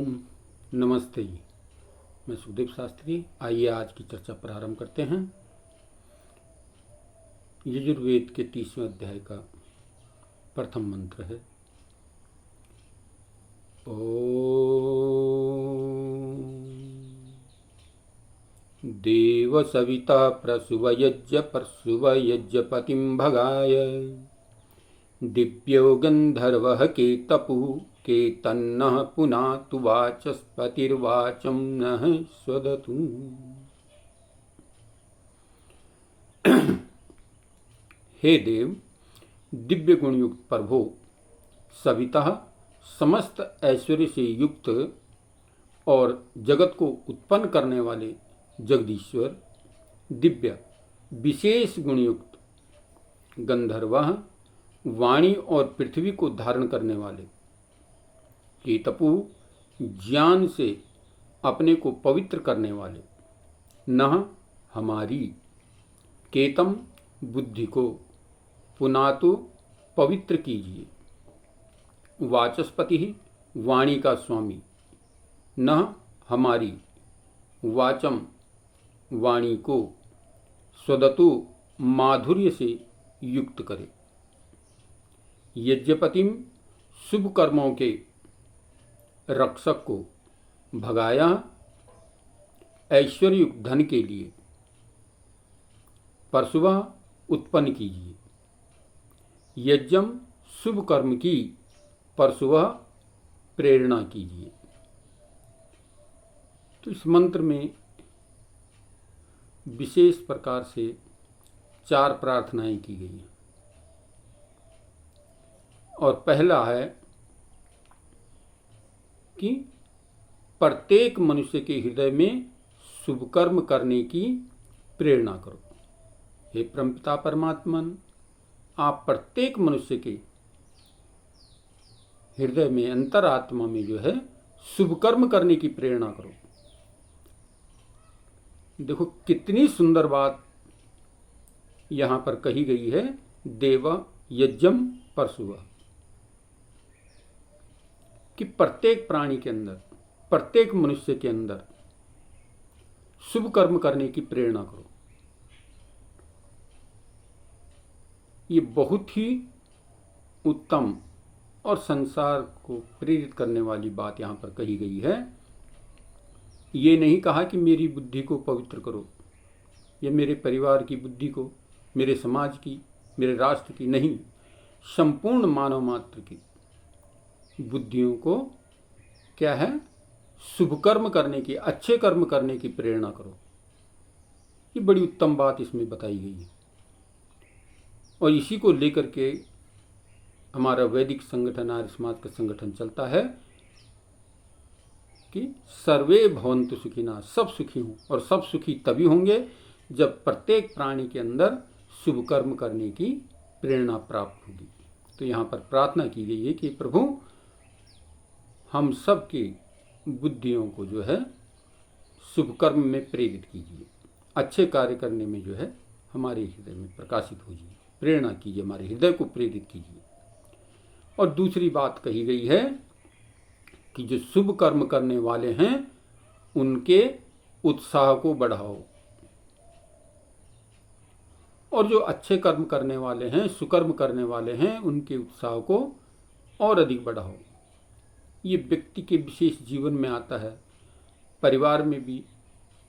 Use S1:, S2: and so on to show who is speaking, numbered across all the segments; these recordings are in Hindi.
S1: ओम नमस्ते। मैं सुखदेव शास्त्री। आइए आज की चर्चा प्रारंभ करते हैं। यजुर्वेद के 30वें अध्याय का प्रथम मंत्र है ओम देव सविता प्रसुव यज्ञ परसुव यज्ञपतिं भगाय दिव्यो गंधर्वः केतपुः केतन्नः पुनातु वाचस्पतिर्वाचं नः स्वदतु। हे देव, दिव्य गुणयुक्त प्रभो, सविता समस्त ऐश्वर्य से युक्त और जगत को उत्पन्न करने वाले जगदीश्वर, दिव्य विशेष गुणयुक्त गंधर्व, वाणी और पृथ्वी को धारण करने वाले केतपु, ज्ञान से अपने को पवित्र करने वाले, नह हमारी, केतम बुद्धि को, पुनातु पवित्र कीजिए, वाचस्पति वाणी का स्वामी, नह हमारी, वाचम वाणी को, स्वदतु माधुर्य से युक्त करे, यज्ञपतिम शुभ कर्मों के रक्षक को, भगाया ऐश्वर्युक्त धन के लिए, परशुवा उत्पन्न कीजिए, यज्ञम शुभ कर्म की, परशुवा प्रेरणा कीजिए। तो इस मंत्र में विशेष प्रकार से 4 प्रार्थनाएं की गई हैं। और पहला है कि प्रत्येक मनुष्य के हृदय में शुभ कर्म करने की प्रेरणा करो। हे परमपिता परमात्मन, आप प्रत्येक मनुष्य के हृदय में, अंतरात्मा में जो है शुभ कर्म करने की प्रेरणा करो। देखो कितनी सुंदर बात यहां पर कही गई है। देव यज्ञम परशुव, कि प्रत्येक प्राणी के अंदर, प्रत्येक मनुष्य के अंदर शुभ कर्म करने की प्रेरणा करो। ये बहुत ही उत्तम और संसार को प्रेरित करने वाली बात यहां पर कही गई है। ये नहीं कहा कि मेरी बुद्धि को पवित्र करो या मेरे परिवार की बुद्धि को, मेरे समाज की, मेरे राष्ट्र की, नहीं, संपूर्ण मानव मात्र की बुद्धियों को क्या है, शुभ कर्म करने की, अच्छे कर्म करने की प्रेरणा करो। ये बड़ी उत्तम बात इसमें बताई गई है। और इसी को लेकर के हमारा वैदिक संगठन, आर्य समाज का संगठन चलता है कि सर्वे भवन्तु सुखिनः, सब सुखी हों। और सब सुखी तभी होंगे जब प्रत्येक प्राणी के अंदर शुभ कर्म करने की प्रेरणा प्राप्त होगी। तो यहाँ पर प्रार्थना की गई है कि प्रभु, हम सब की बुद्धियों को जो है शुभ कर्म में प्रेरित कीजिए, अच्छे कार्य करने में जो है हमारे हृदय में प्रकाशित होजिए, प्रेरणा कीजिए, हमारे हृदय को प्रेरित कीजिए। और दूसरी बात कही गई है कि जो शुभ कर्म करने वाले हैं उनके उत्साह को बढ़ाओ, और जो अच्छे कर्म करने वाले हैं, सुकर्म करने वाले हैं, उनके उत्साह को और अधिक बढ़ाओ। ये व्यक्ति के विशेष जीवन में आता है। परिवार में भी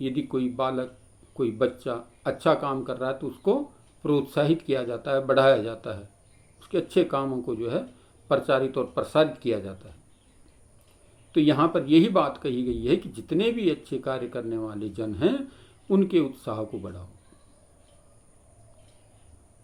S1: यदि कोई बालक, कोई बच्चा अच्छा काम कर रहा है तो उसको प्रोत्साहित किया जाता है, बढ़ाया जाता है, उसके अच्छे कामों को जो है प्रचारित और प्रसारित किया जाता है। तो यहाँ पर यही बात कही गई है कि जितने भी अच्छे कार्य करने वाले जन हैं उनके उत्साह को बढ़ाओ।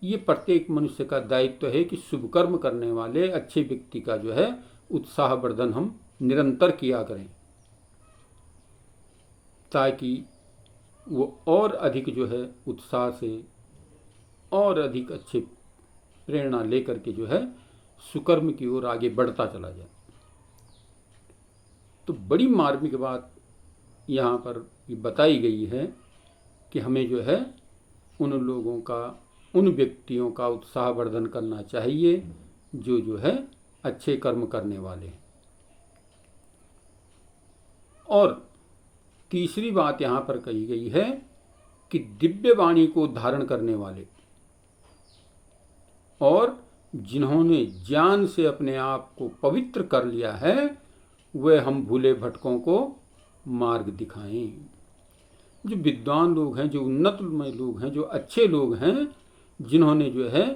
S1: ये प्रत्येक मनुष्य का दायित्व है कि शुभ कर्म करने वाले अच्छे व्यक्ति का जो है उत्साहवर्धन हम निरंतर किया करें, ताकि वो और अधिक जो है उत्साह से और अधिक अच्छे प्रेरणा लेकर के जो है सुकर्म की ओर आगे बढ़ता चला जाए। तो बड़ी मार्मिक बात यहाँ पर बताई गई है कि हमें जो है उन लोगों का, उन व्यक्तियों का उत्साहवर्धन करना चाहिए जो है अच्छे कर्म करने वाले हैं। और तीसरी बात यहाँ पर कही गई है कि दिव्य वाणी को धारण करने वाले और जिन्होंने ज्ञान से अपने आप को पवित्र कर लिया है, वे हम भूले भटकों को मार्ग दिखाएं। जो विद्वान लोग हैं, जो उन्नतमय लोग हैं, जो अच्छे लोग हैं, जिन्होंने जो है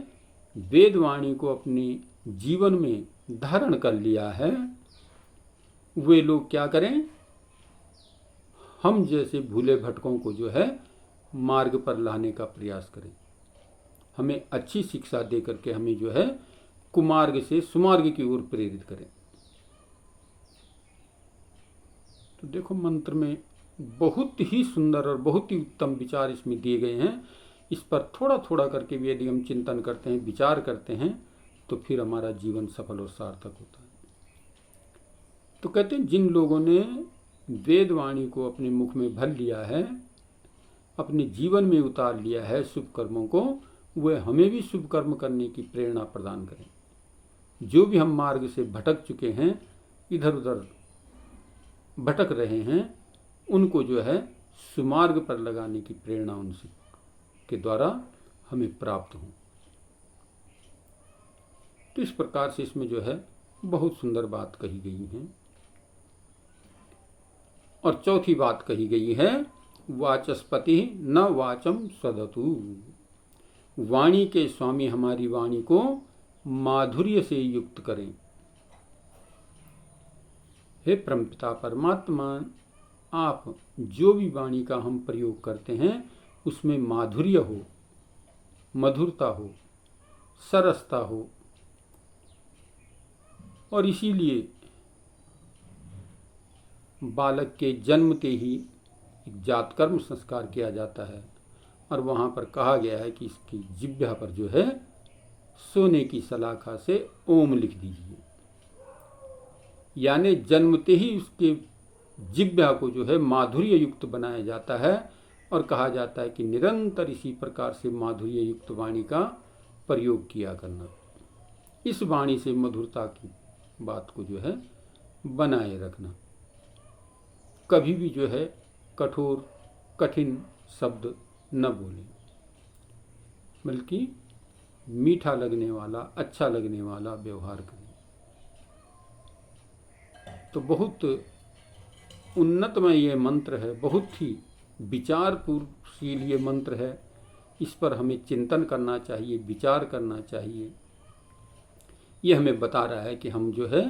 S1: वेदवाणी को अपने जीवन में धारण कर लिया है, वे लोग क्या करें? हम जैसे भूले भटकों को जो है मार्ग पर लाने का प्रयास करें। हमें अच्छी शिक्षा दे करके हमें जो है कुमार्ग से सुमार्ग की ओर प्रेरित करें। तो देखो, मंत्र में बहुत ही सुंदर और बहुत ही उत्तम विचार इसमें दिए गए हैं। इस पर थोड़ा थोड़ा करके भी यदि हम चिंतन करते हैं, विचार करते हैं, तो फिर हमारा जीवन सफल और सार्थक होता है। तो कहते हैं, जिन लोगों ने वेदवाणी को अपने मुख में भर लिया है, अपने जीवन में उतार लिया है शुभ कर्मों को, वे हमें भी शुभ कर्म करने की प्रेरणा प्रदान करें। जो भी हम मार्ग से भटक चुके हैं, इधर उधर भटक रहे हैं, उनको जो है सुमार्ग पर लगाने की प्रेरणा उनसे के द्वारा हमें प्राप्त हो। तो इस प्रकार से इसमें जो है बहुत सुंदर बात कही गई है। और चौथी बात कही गई है, वाचस्पति न वाचम सदतु। वाणी के स्वामी हमारी वाणी को माधुर्य से युक्त करें। हे परमपिता परमात्मा, आप जो भी वाणी का हम प्रयोग करते हैं उसमें माधुर्य हो, मधुरता हो, सरसता हो। और इसीलिए बालक के जन्मते ही एक जातकर्म संस्कार किया जाता है और वहाँ पर कहा गया है कि इसकी जिह्वा पर जो है सोने की सलाखा से ओम लिख दीजिए। यानी जन्मते ही उसके जिह्वा को जो है माधुर्य युक्त बनाया जाता है और कहा जाता है कि निरंतर इसी प्रकार से माधुर्य युक्त वाणी का प्रयोग किया करना। इस वाणी से मधुरता की बात को जो है बनाए रखना। कभी भी जो है कठोर कठिन शब्द न बोलें, बल्कि मीठा लगने वाला, अच्छा लगने वाला व्यवहार करें। तो बहुत उन्नतमय ये मंत्र है, बहुत ही विचारपूर्वशील ये मंत्र है। इस पर हमें चिंतन करना चाहिए, विचार करना चाहिए। ये हमें बता रहा है कि हम जो है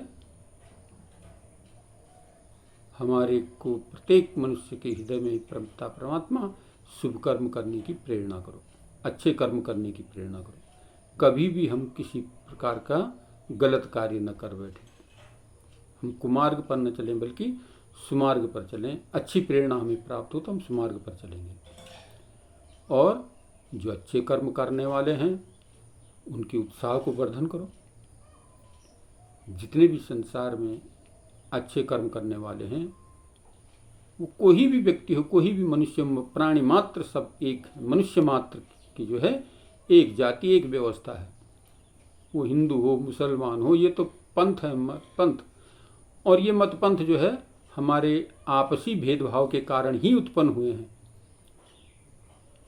S1: हमारे को प्रत्येक मनुष्य के हृदय में परमपिता परमात्मा शुभ कर्म करने की प्रेरणा करो, अच्छे कर्म करने की प्रेरणा करो। कभी भी हम किसी प्रकार का गलत कार्य न कर बैठे। हम कुमार्ग पर न चलें बल्कि सुमार्ग पर चलें। अच्छी प्रेरणा हमें प्राप्त हो तो हम सुमार्ग पर चलेंगे। और जो अच्छे कर्म करने वाले हैं उनके उत्साह को वर्धन करो। जितने भी संसार में अच्छे कर्म करने वाले हैं, वो कोई भी व्यक्ति हो, कोई भी मनुष्य, प्राणी मात्र, सब एक मनुष्य मात्र की जो है एक जाति, एक व्यवस्था है। वो हिंदू हो, मुसलमान हो, ये तो पंथ है, पंथ। और ये मत पंथ जो है हमारे आपसी भेदभाव के कारण ही उत्पन्न हुए हैं।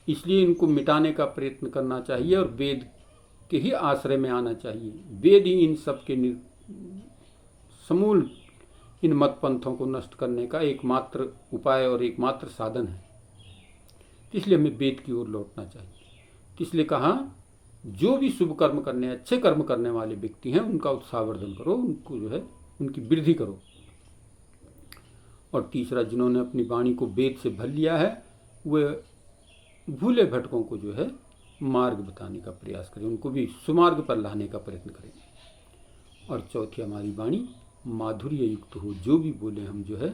S1: इसलिए इनको मिटाने का प्रयत्न करना चाहिए और वेद के ही आश्रय में आना चाहिए। वेद ही इन सब के समूल इन मत पंथों को नष्ट करने का एकमात्र उपाय और एकमात्र साधन है। इसलिए हमें वेद की ओर लौटना चाहिए। इसलिए कहा, जो भी शुभ कर्म करने, अच्छे कर्म करने वाले व्यक्ति हैं, उनका उत्साहवर्धन करो, उनको जो है उनकी वृद्धि करो। और तीसरा, जिन्होंने अपनी वाणी को वेद से भर लिया है, वे भूले भटकों को जो है मार्ग बताने का प्रयास करें, उनको भी सुमार्ग पर लाने का प्रयत्न करें। और चौथी, हमारी वाणी माधुर्य युक्त हो। जो भी बोले हम जो है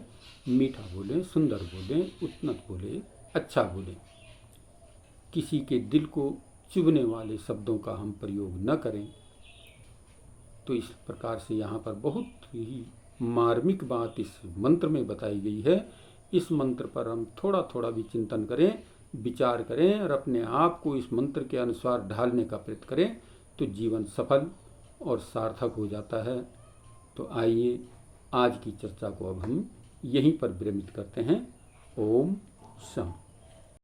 S1: मीठा बोलें, सुंदर बोलें, उन्नत बोलें, अच्छा बोलें। किसी के दिल को चुभने वाले शब्दों का हम प्रयोग न करें। तो इस प्रकार से यहाँ पर बहुत ही मार्मिक बात इस मंत्र में बताई गई है। इस मंत्र पर हम थोड़ा थोड़ा भी चिंतन करें, विचार करें और अपने आप को इस मंत्र के अनुसार ढालने का प्रयत्न करें, तो जीवन सफल और सार्थक हो जाता है। तो आइए आज की चर्चा को अब हम यहीं पर विरमित करते हैं। ओम शांति।